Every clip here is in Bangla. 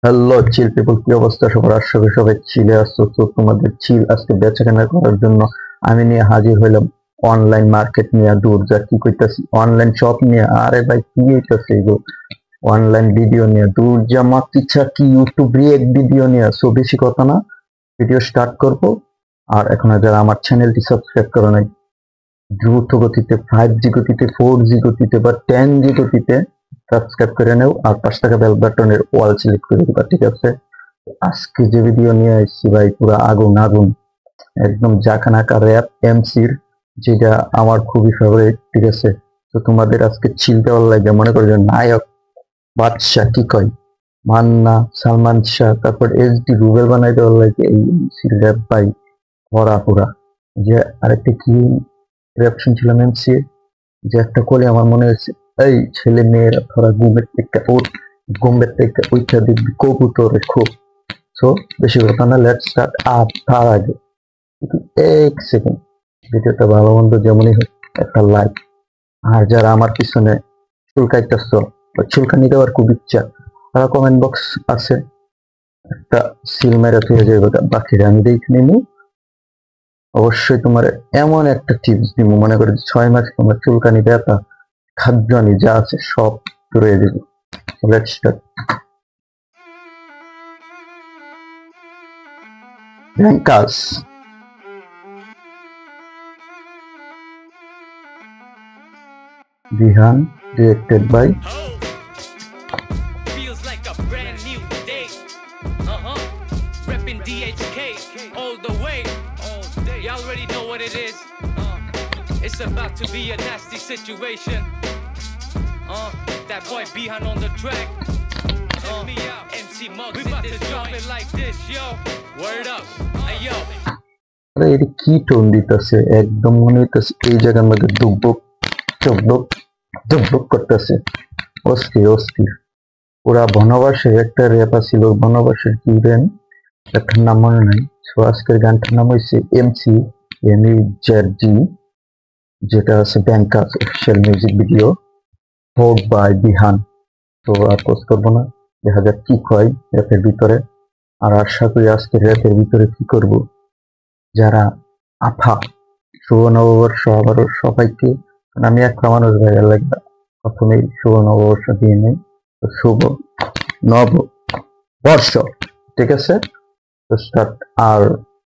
হ্যালো চিল পিপল, কি অবস্থা সবার? আশা করি সবাই চিলে আসছো। তো তোমাদের চিল আজকে বেচাকেনা করার জন্য আমি নিয়ে হাজির হইলাম অনলাইন মার্কেট নিয়ে। দূর যা কি কইতাছি, অনলাইন শপ নিয়ে। আরে ভাই কি হইতাছে এগুলো? অনলাইন ভিডিও নিয়ে দূর যা মাতিচ্ছা, কি ইউটিউব রিয়েক্ট ভিডিও নিয়ে। সো বেশি কথা না, ভিডিও স্টার্ট করব। আর এখন যারা আমার চ্যানেলটি সাবস্ক্রাইব করে নাই, দ্রুত গতিতে 5G গতিতে, 4G গতিতে বা 10G গতিতে সাবস্ক্রাইব করে নেও। আর 5 টাকা বেল বাটনের ওয়াল সিলেক্ট করে দিবা, ঠিক আছে? আজকে যে ভিডিও নিয়ে আসছি ভাই, পুরো আগুন আগুন, একদম জাকানাকা র্যাপ এমসির, যেটা আমার খুবই ফেভারিট, ঠিক আছে? তো তোমাদের আজকে চিল দেওয়ার লাগে, মনে করো যে নায়ক বাদশাহ, কি কয়, মান্না, সালমান শাহ, তারপর SD রুবেল বানাই দেওয়ার লাগে এই এমসির র্যাপ ভাই ভরা পুরা। যে আরেকটা কি র্যাপ শুনছিলাম এমসি, যে একটা কলি আমার মনে হয়েছে, এই ছেলে মেয়েরা ধরা ঘুমের থেকে ওঠ, ঘুমের থেকে ওইটা দেখবি কবুতরে খুব। সো বেশি কথা না, লেটস স্টার্ট। আর তার আগে একটু 1 সেকেন্ড, ভিডিওটা ভালো মন্দ যেমনই হোক একটা লাইক। আর যারা আমার পিছনে চুলকাইতেছ বা চুলকানি দেওয়ার খুব ইচ্ছা, তারা কমেন্ট বক্স আছে, একটা সিল মেরে ফিরে যাবে, বাকিরা আমি দেখে নিব। অবশ্যই তোমার এমন একটা টিপস দিব, মনে করে 6 মাস তোমার চুলকানি, ব্যথা, খাদ্যানি যা আছে সব রয়ে দেবে। Let's start. ব্যাংকাস Bihan, directed by Feels like a brand new day. Reppin' DHK all the way. You already know what it is. It's about to be a nasty situation. That boy Bihan on the track. Check me out, MC Muggs. We about to drop it like this, yo. Word up, hey yo. এটা কি টোন দিতেছে, একদম মনে হইতেছে এই জায়গার মধ্যে দুবুক চুবুক দুবুক করতেছে, অস্থির অস্থির পুরা। বনবাসের একটা র্যাপ ছিল, বনবাসের কি দেন একটা নাম মনে নাই। সো আজকের গানটার নাম হয়েছে এমসি এমইজেডজি, যেটা আছে ব্যাংকাস অফিসিয়াল মিউজিক ভিডিও, হোক বাই বিহান। তো আর পোস্ট করবো না, দেখা যাক কি কয় র্যাপের ভিতরে। আর আশা করি আজকের র্যাপের ভিতরে কি করব, যারা আফা, শুভ নববর্ষ আবারও সবাইকে। আমি একটা মানুষ ভাইয়া লাগবে, প্রথমেই শুভ নববর্ষ দিয়ে নেই। তো শুভ নববর্ষ, ঠিক আছে? তো স্টার্ট। আর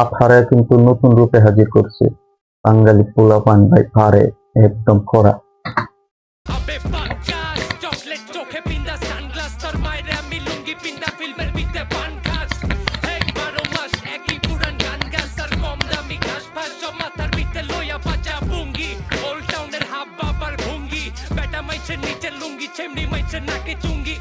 আফারে কিন্তু নতুন রূপে হাজির করছে বাঙালি পোলাপান ভাই, পারে একদম কড়া। Abe Pancas, chocolate চোখে পিন্দা সানগ্লাস, তোর মায়ের আমি লুঙ্গি পিন্দা ফিল্মের বিতে পানখাস। এই 12 মাস একই পুরান গান গাছ, আর কম দামি ঘাস ফাস সব মাথার বিতে লইয়া বাজা বুঙ্গি। ওল্ড টাউনের হাব বাবার ভুঙ্গি, বেটা মাইছের নিচের লুঙ্গি, চেমনি মাইছের নাকে চুঙ্গি।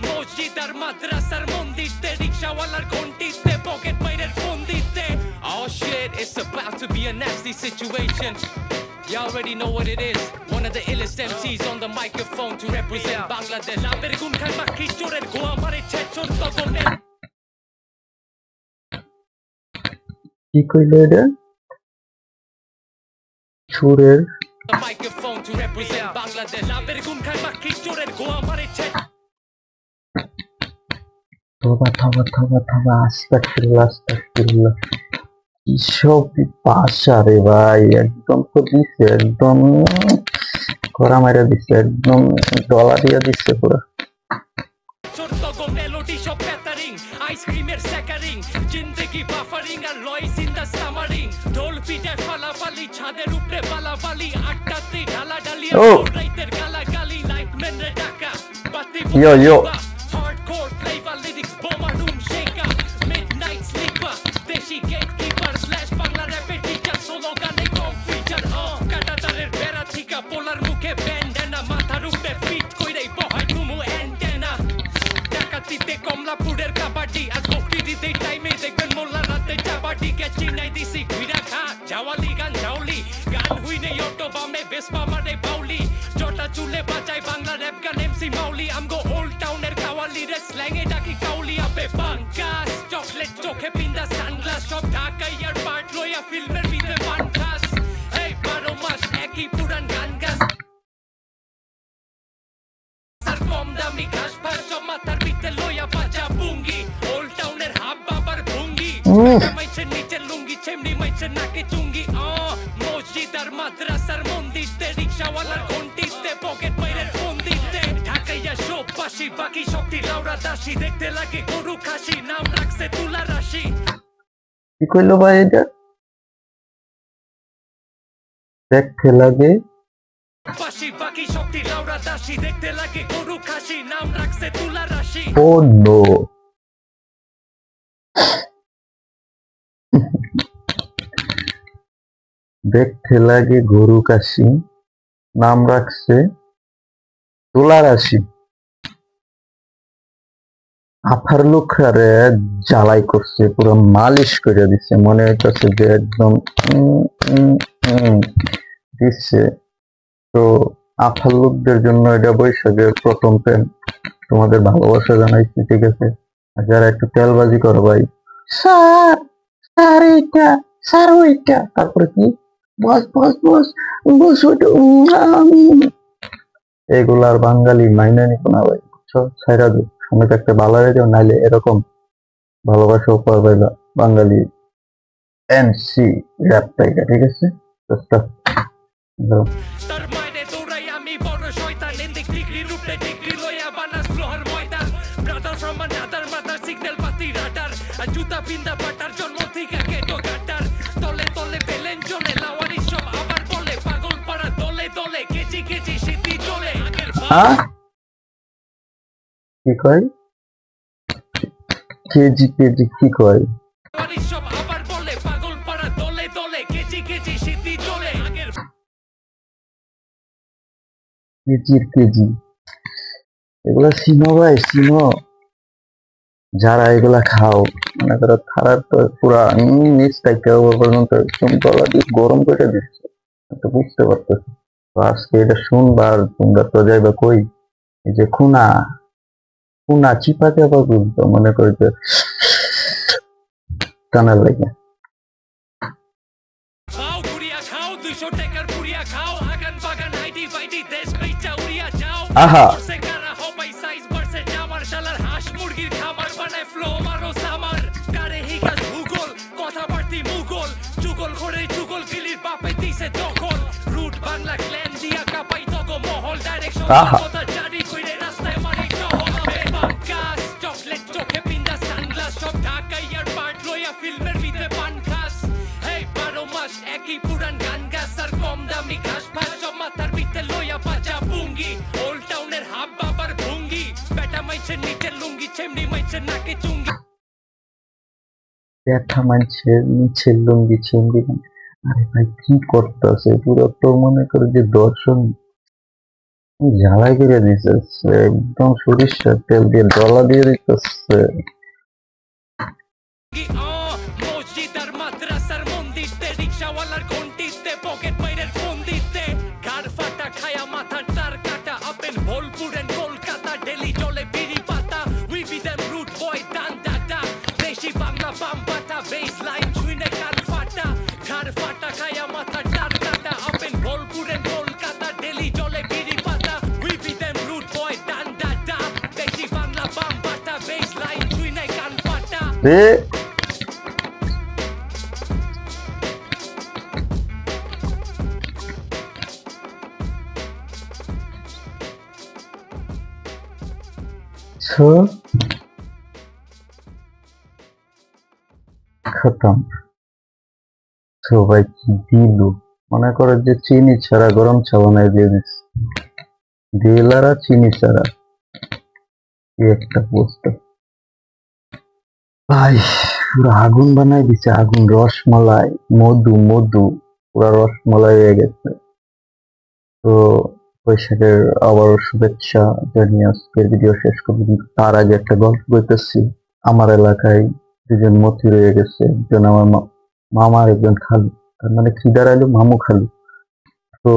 মসজিদ আর মাদ্রাসার মন্দিরতে, রিক্সাওয়ালার ঘন্টিতে, পকেট মাইরের ফোন দিতে। Oh shit, it's about to be a nasty situation. You already know what it is. One of the illest MCs on the microphone to represent Bangladesh. Aber gun khan makhi chorer goa mare chechor togone. কি কইলো এটা? সুরের The microphone to represent Bangladesh. Aber gun khan makhi chorer goa mare chechor. থাবা থাবা থাবা থাবা, আস্তাগফিরুল্লাহ আস্তাগফিরুল্লাহ। কিসব ভাষা রে ভাই, একদম তো দিচ্ছে, একদম কড়া মাইরা দিচ্ছে, একদম ডলা দিয়ে দিচ্ছে পুরো। Chortogo melody shop battering, ice creamer saccering, jindagi buffering R লয়েস in the summering. ঢোল পিটে ফালাফালি, ছাদের উপরে বালাবালি, আটটাতে ঢালাঢালি, রাইতের গালাগালি, লাইটম্যান রে ডাকা, বাতি Yo. hardcore flavor lyrics, bomber room shaker, midnight sleeper, দেশি gatekeeper slash বাংলা র্যাপের টিচার, সোলো গানে কম ফিচার। কাটাতারের বেড়া থিকা, পোলার মুখে ব্যান্ডানা, মাথার উপরে ফিট কইরাই বহাই ঘুমু অ্যান্টেনা। ডাকাতিতে কমলাপুরের কাবাডি, আর বকরিতে টাইমে দেখবেন মোল্লা রাতে চাবাডি। গেছি নাই দিছি ঘুইরা খা, জাওয়ালি গান জাওলি, গান হুইনে অটো বামে বেসপা মারে বাউলি। জটা চুলে বাজায় বাংলা র্যাপ গান এমসি মাউলি। আমগো ওল্ড টাউনের কাওয়ালি রে স্ল্যাঙে ডাকি কাউলি। আবে পাঙ্কাস, চকলেট চোখে পিন্দা সানগ্লাস, সব ঢাকাই আর পার্ট লইয়া ফিল্মের ভিতরে পানখাস। এই 12 মাস একই পুরান গান গাছ, আর কম দামি ঘাস ফাস সব মাথার ভিতরে লইয়া বাজা। মাইছে নিচে লুঙ্গি চেমনি মাইছে নাকে চুঙ্গি মসজিদ আর মাদ্রাসার মন্দিরতে রিক্সাওয়ালার ঘন্টিতে পকেট মাইরের ফোন দিতে ঢাকাইয়া সব পাশি বাকি সবটি লাউরা দাসী দেখতে লাগে গরু খাসি নাম রাখছে তুলা রাশি কি কইলো ভাই এটা দেখতে লাগে পাশি বাকি সবটি লাউরা দাসী দেখতে লাগে গরু খাসি নাম রাখছে তুলা রাশি ও নো দেখতে লাগে গরু কাশি নাম রাখছে তুলা রাশি আফার লোকরে জ্বালাই করছে পুরো মালিশ করে দিচ্ছে মনে হইতেছে যে একদম দিচ্ছে তো আফার লোকদের জন্য এটা বৈশাখের প্রথম প্রেম তোমাদের ভালোবাসা জানাইছি ঠিক আছে আর যারা একটু তেলবাজি করো ভাই স্যার স্যার এটা স্যার ওইটা তারপরে কি বস বস বস বস ওইটা এগুলার বাঙালি মাইনে নিত না ভাই বুঝছো ছাইরা দে সময় থাকতে ভালো হয়ে যাও নাইলে এরকম ভালোবাসা উপহার পাইবা বাঙালি এনসি র্যাপ টাইকা ঠিক আছে তার মাইনে দৌড়াই আমি বড় শয়তান এন্দিক ডিগ্রি রূপে ডিগ্রি লইয়া বানাস ফ্লোর ময়দান brother from another mother signal পাতি রাডার আর জুতা পিন্দা পাটার জন্ম থেকে কেটো কাটার তলে তলে পেলেন চলে লাওয়ারি সব আবার বলে পাগল পাড়া দলে দলে কেজি কেজি সিদ্ধি চলে আগের কি কয় কেজি কেজি কি কয় লাওয়ারি সব আবার বলে পাগল পাড়া দলে দলে কেজি কেজি সিদ্ধি চলে আগের কেজির কেজি এগুলা চিনো ভাই চিনো যারা এগুলা খাও মনে করো খারাপ তো পুরা নিচ থেকে ওপর পর্যন্ত একদম গলা দিয়ে গরম করে দিচ্ছে তো বুঝতে পারতেছি তো আজকে এটা শুনবা আর তোমরা তো যাইবা কই এই যে খুনা খুনা চিপা চাপা বুঝতো মনে করি যে টানা লাগে খাও ঘুরিয়া খাও 200 টাকার পুরিয়া খাও আগান বাগান হাইডি ফাইডি দেশ বেচা উড়িয়া যাও আহা সে কারা হবাই সাইজ বাড়ছে জামার শালার হাঁস মুরগির খামার বানায় ফ্লো মারো সামার কারে হিগাস ভূগোল কথা বাড়তি মুগল যুগল করে যুগল গিলির বাপে দিছে দখল রুট বাংলা ক্ল্যান দিয়া কাপাই তগো মহল ডাইরেকশন আহা কথা জারি কইরে রাস্তায় মারি টহল বাঙ্কাস চকলেট চোখে পিন্দা সানগ্লাস সব ঢাকাই আর পার্ট লইয়া ফিল্মের ভিতরে পান খাস এই 12 মাস একই পুরান গান গাছ আর কম দামি ঘাস ফাস সব মাথার ভিতরে লইয়া পাচা পুঙ্গি ওল্ড টাউনের হাব বাবার ভুঙ্গি বেটা মাইছে নিচে লুঙ্গি চেমনি মাইছে নাকে চুঙ্গি ব্যথা মানছে নিচে লুঙ্গি চেঙ্গি আরে ভাই কি করতেছে পুরো তো মনে করে যে দর্শন জ্বালাই করে দিতেছে একদম সরিষার তেল দিয়ে ডলা দিয়ে দিতেছে মসজিদ আর মাদ্রাসার মন্দিরতে রিক্সাওয়ালার ঘন্টিতে পকেট মাইরের ফোন দিতে ঘাড় ফাটা খায়া মাথার তার কাটা আপেল ভোলপুর এন্ড কলকাতা ডেলি চলে বিড়ি পাতা উই বি দেম রুট বয় দান দাদা দেশি বাংলা বাম পাতা বেস লাইন ছুঁয়ে কান ফাটা ঘাড় ফাটা খায়া মাথার তার কাটা আপেল ভোলপুর এন্ড কলকাতা ডেলি চলে বিড়ি পাতা উই বি দেম রুট বয় দান দাদা দেশি বাংলা বাম পাতা বেস লাইন ছুঁয়ে কান ফাটা খতম সবাই কি দিল মনে করে যে চিনি ছাড়া গরম চা বানাই দিয়ে দিচ্ছে দিলারা চিনি ছাড়া কি একটা বস্তু ভাই পুরো আগুন বানাই দিচ্ছে আগুন রসমালাই মধু মধু পুরা রসমালাই হয়ে গেছে তো বৈশাখের আবার শুভেচ্ছা জানিয়ে আজকের ভিডিও শেষ করবো কিন্তু তার আগে একটা গল্প বলতেছি আমার এলাকায় দুজন মতি রয়ে গেছে একজন আমার মামার একজন খালু তার মানে খিদার আলু মামু খালু তো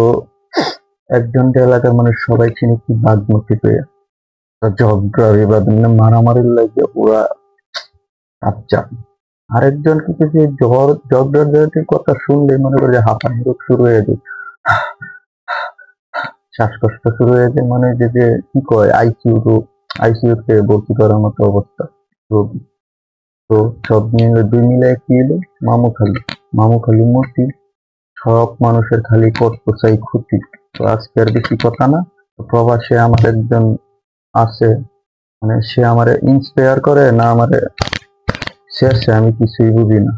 একজন এলাকার মানুষ সবাই চিনি কি বাগমতি পেয়ে ঝগড়া বিবাদ মারামারির লাগে ওরা আচ্ছা আরেকজন কিন্তু যে ঝগড়ার কথা শুনলে মনে করে যে হাঁপানি রোগ শুরু হয়ে যায় শ্বাসকষ্ট শুরু হয়ে যায় মানে যে কি কয় আইসিইউ তে ভর্তি করার মতো অবস্থা রোগী তো সব মিলে দুই মিলে কি এলো, মামু খালু মূর্তি। সব মানুষের খালি কষ্ট চাই ক্ষতি। তো আজকে আর বেশি কথা না। তো প্রবাসে আমার একজন আছে, মানে সে আমারে ইন্সপায়ার করে না আমারে শেষে, আমি কিছুই বুঝি না।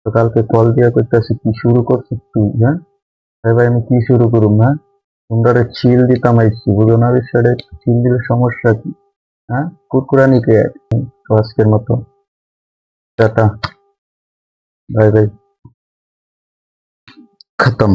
তো কালকে কল দিয়া করতেছি কি শুরু করছিস তুই, হ্যাঁ ভাই ভাই আমি কি শুরু করুম, হ্যাঁ তোমরা চিল দিতাম আইছি, বুঝো না বিষয়টা, চিল দিলে সমস্যা কি, হ্যাঁ কুরকুরানি কে। তো আজকের মতো টাটা, বাই বাই, খতম।